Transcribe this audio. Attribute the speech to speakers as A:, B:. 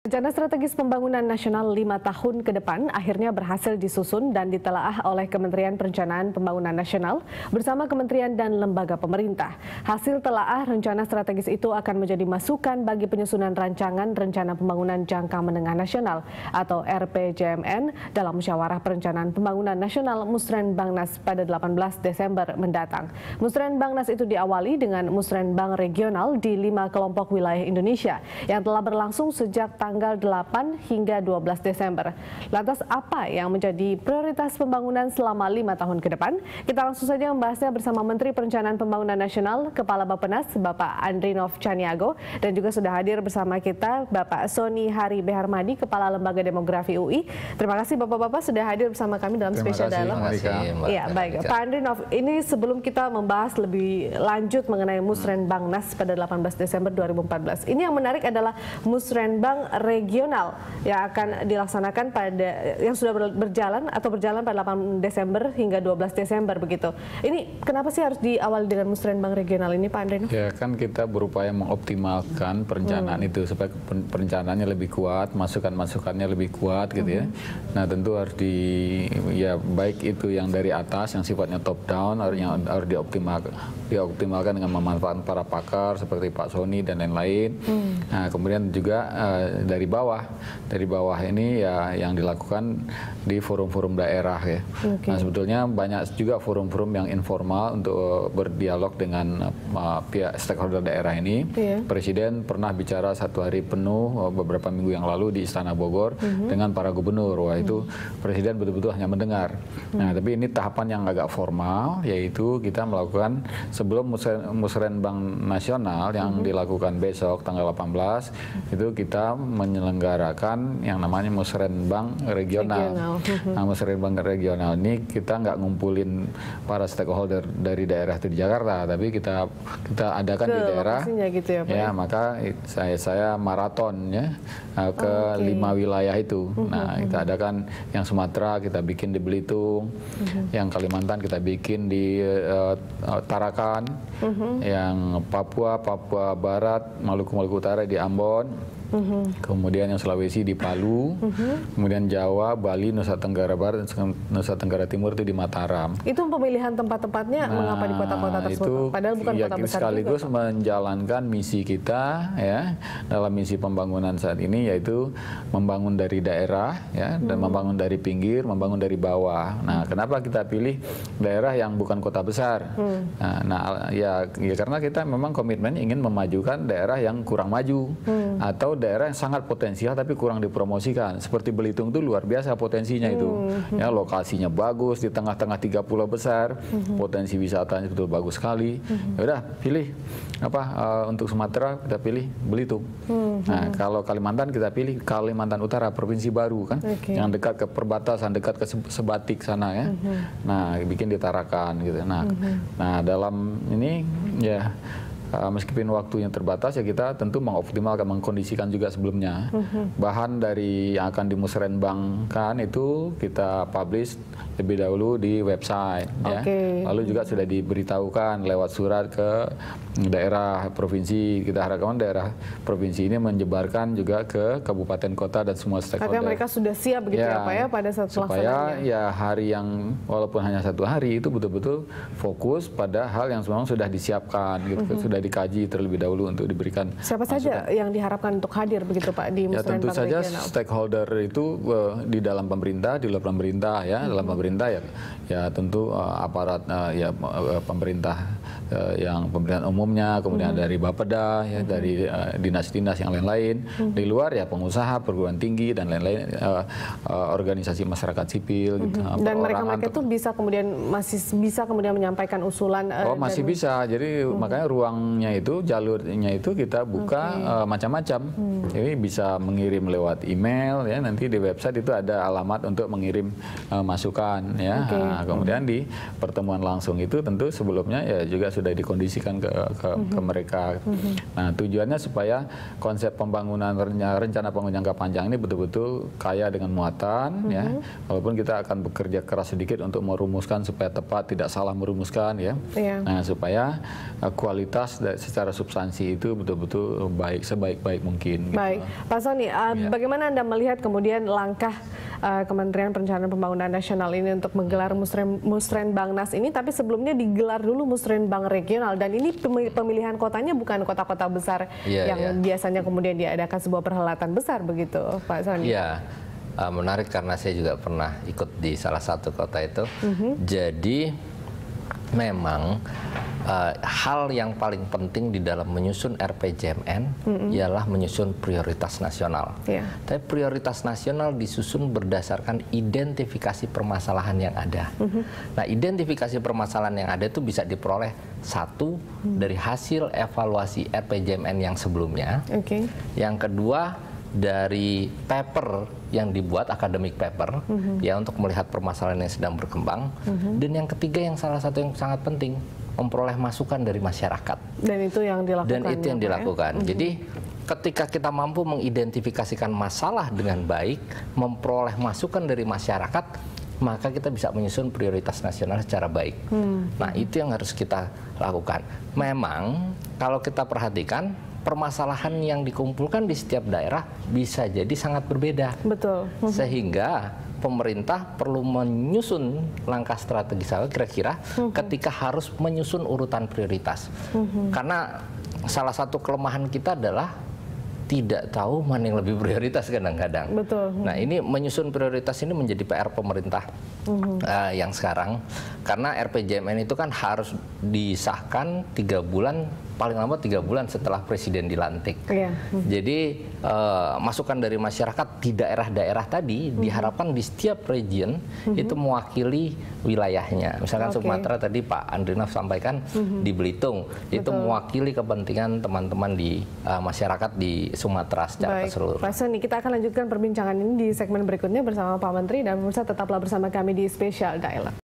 A: Rencana strategis pembangunan nasional 5 tahun ke depan akhirnya berhasil disusun dan ditelaah oleh Kementerian Perencanaan Pembangunan Nasional bersama kementerian dan lembaga pemerintah. Hasil telaah rencana strategis itu akan menjadi masukan bagi penyusunan rancangan Rencana Pembangunan Jangka Menengah Nasional atau RPJMN dalam Musyawarah Perencanaan Pembangunan Nasional Musrenbangnas pada 18 Desember mendatang. Musrenbangnas itu diawali dengan musrenbang regional di 5 kelompok wilayah Indonesia yang telah berlangsung sejak tanggal 8 hingga 12 Desember. Lantas apa yang menjadi prioritas pembangunan selama 5 tahun ke depan? Kita langsung saja membahasnya bersama Menteri Perencanaan Pembangunan Nasional, Kepala Bappenas, Bapak Andrinov Caniago, dan juga sudah hadir bersama kita Bapak Sony Hari Beharmadi, Kepala Lembaga Demografi UI. Terima kasih Bapak-Bapak sudah hadir bersama kami dalam Special Dialog. Iya, baik. Pak Andrinov, ini sebelum kita membahas lebih lanjut mengenai Musrenbangnas pada 18 Desember 2014. Ini yang menarik adalah Musrenbang regional yang akan dilaksanakan yang sudah berjalan pada 8 Desember hingga 12 Desember begitu. Ini kenapa sih harus diawali dengan musrenbang regional ini, Pak Andrinov?
B: Ya kan kita berupaya mengoptimalkan perencanaan itu supaya perencanaannya lebih kuat, masukan-masukannya lebih kuat gitu ya. Nah tentu harus baik itu yang dari atas yang sifatnya top down harus dioptimalkan dengan memanfaatkan para pakar seperti Pak Sony dan lain-lain. Nah kemudian juga dari bawah ini ya yang dilakukan di forum-forum daerah ya. Nah sebetulnya banyak juga forum-forum yang informal untuk berdialog dengan pihak stakeholder daerah ini. Presiden pernah bicara 1 hari penuh beberapa minggu yang lalu di Istana Bogor dengan para gubernur. Wah itu Presiden betul-betul hanya mendengar. Nah tapi ini tahapan yang agak formal, yaitu kita melakukan sebelum musrenbang nasional yang dilakukan besok tanggal 18 itu kita menyelenggarakan yang namanya musrenbang regional. Nah, musrenbang regional ini kita nggak ngumpulin para stakeholder dari daerah itu di Jakarta, tapi kita adakan di daerah.
A: Gitu ya, Pak?
B: Ya, maka saya maraton ya ke 5 wilayah itu. Nah, kita adakan yang Sumatera kita bikin di Belitung, yang Kalimantan kita bikin di Tarakan, yang Papua Barat, Maluku Utara di Ambon. Kemudian yang Sulawesi di Palu, kemudian Jawa, Bali, Nusa Tenggara Barat, dan Nusa Tenggara Timur itu di Mataram.
A: Itu pemilihan tempat-tempatnya mengapa di kota-kota tersebut? Padahal bukan kota besar
B: sekaligus
A: juga,
B: menjalankan misi kita ya dalam misi pembangunan saat ini, yaitu membangun dari daerah ya dan membangun dari pinggir, membangun dari bawah. Nah, kenapa kita pilih daerah yang bukan kota besar? Ya karena kita memang komitmen ingin memajukan daerah yang kurang maju atau daerah yang sangat potensial tapi kurang dipromosikan. Seperti Belitung itu luar biasa potensinya itu. Ya, lokasinya bagus di tengah-tengah 3 pulau besar, potensi wisatanya betul bagus sekali. Ya udah, pilih untuk Sumatera kita pilih Belitung. Nah, kalau Kalimantan kita pilih Kalimantan Utara, provinsi baru kan, yang dekat ke perbatasan, dekat ke Sebatik sana ya. Nah, bikin di Tarakan gitu. Nah, dalam ini ya meskipun waktunya terbatas ya kita tentu mengoptimalkan, mengkondisikan juga sebelumnya. Bahan dari yang akan dimusrenbangkan itu kita publish lebih dahulu di website ya. Lalu juga sudah diberitahukan lewat surat ke daerah provinsi. Kita harapkan daerah provinsi ini menyebarkan juga ke kabupaten kota dan semua stakeholder.
A: Artinya mereka sudah siap begitu ya Pak ya pada saat
B: supaya ya hari yang walaupun hanya 1 hari itu betul-betul fokus pada hal yang memang sudah disiapkan gitu, sudah dikaji terlebih dahulu untuk diberikan.
A: Siapa saja yang diharapkan untuk hadir begitu Pak di musrenbang
B: tentu saja
A: regional?
B: Stakeholder itu di dalam pemerintah, di luar pemerintah ya. Dalam pemerintah ya tentu aparat pemerintah yang pemerintahan umumnya, kemudian dari Bapeda ya, dari dinas-dinas yang lain-lain. Di luar ya pengusaha, perguruan tinggi dan lain-lain, organisasi masyarakat sipil gitu.
A: Dan mereka itu masih bisa kemudian menyampaikan usulan.
B: Masih bisa. Jadi makanya ruangnya itu, jalurnya itu kita buka macam-macam. Jadi bisa mengirim lewat email ya, nanti di website itu ada alamat untuk mengirim masukan ya. Nah, kemudian di pertemuan langsung itu tentu sebelumnya ya juga sudah dikondisikan ke mereka. Nah, tujuannya supaya konsep pembangunan rencana pembangunan jangka panjang ini betul-betul kaya dengan muatan ya. Walaupun kita akan bekerja keras sedikit untuk merumuskan supaya tepat, tidak salah merumuskan ya. Nah, supaya kualitas jelas secara substansi itu betul-betul baik, sebaik-baik mungkin.
A: Baik,
B: gitu.
A: Pak Sony, bagaimana Anda melihat kemudian langkah Kementerian Perencanaan Pembangunan Nasional ini untuk menggelar Musrenbangnas ini, tapi sebelumnya digelar dulu Musrenbang regional, dan ini pemilihan kotanya bukan kota-kota besar yang biasanya kemudian diadakan sebuah perhelatan besar begitu, Pak Sony?
C: Iya, menarik karena saya juga pernah ikut di salah satu kota itu. Jadi memang hal yang paling penting di dalam menyusun RPJMN ialah menyusun prioritas nasional. Tapi prioritas nasional disusun berdasarkan identifikasi permasalahan yang ada. Nah, identifikasi permasalahan yang ada itu bisa diperoleh satu dari hasil evaluasi RPJMN yang sebelumnya. Yang kedua dari paper yang dibuat, academic paper, ya, untuk melihat permasalahan yang sedang berkembang. Dan yang ketiga yang salah satu yang sangat penting, memperoleh masukan dari masyarakat. Dan itu yang dilakukan. Jadi ketika kita mampu mengidentifikasikan masalah dengan baik, memperoleh masukan dari masyarakat, maka kita bisa menyusun prioritas nasional secara baik. Nah, itu yang harus kita lakukan. Memang kalau kita perhatikan, permasalahan yang dikumpulkan di setiap daerah bisa jadi sangat berbeda.
A: Betul.
C: Sehingga pemerintah perlu menyusun langkah strategis kira-kira ketika harus menyusun urutan prioritas. Karena salah satu kelemahan kita adalah tidak tahu mana yang lebih prioritas kadang-kadang. Nah, ini menyusun prioritas ini menjadi PR pemerintah yang sekarang, karena RPJMN itu kan harus disahkan 3 bulan, paling lama 3 bulan setelah presiden dilantik. Jadi masukan dari masyarakat di daerah-daerah tadi diharapkan di setiap region itu mewakili wilayahnya. Misalkan Sumatera tadi Pak Andrinov sampaikan di Belitung, itu mewakili kepentingan teman-teman di masyarakat di Sumatera secara keseluruhan.
A: Pak Sony, kita akan lanjutkan perbincangan ini di segmen berikutnya bersama Pak Menteri, dan pemirsa tetaplah bersama kami di Special Dialog.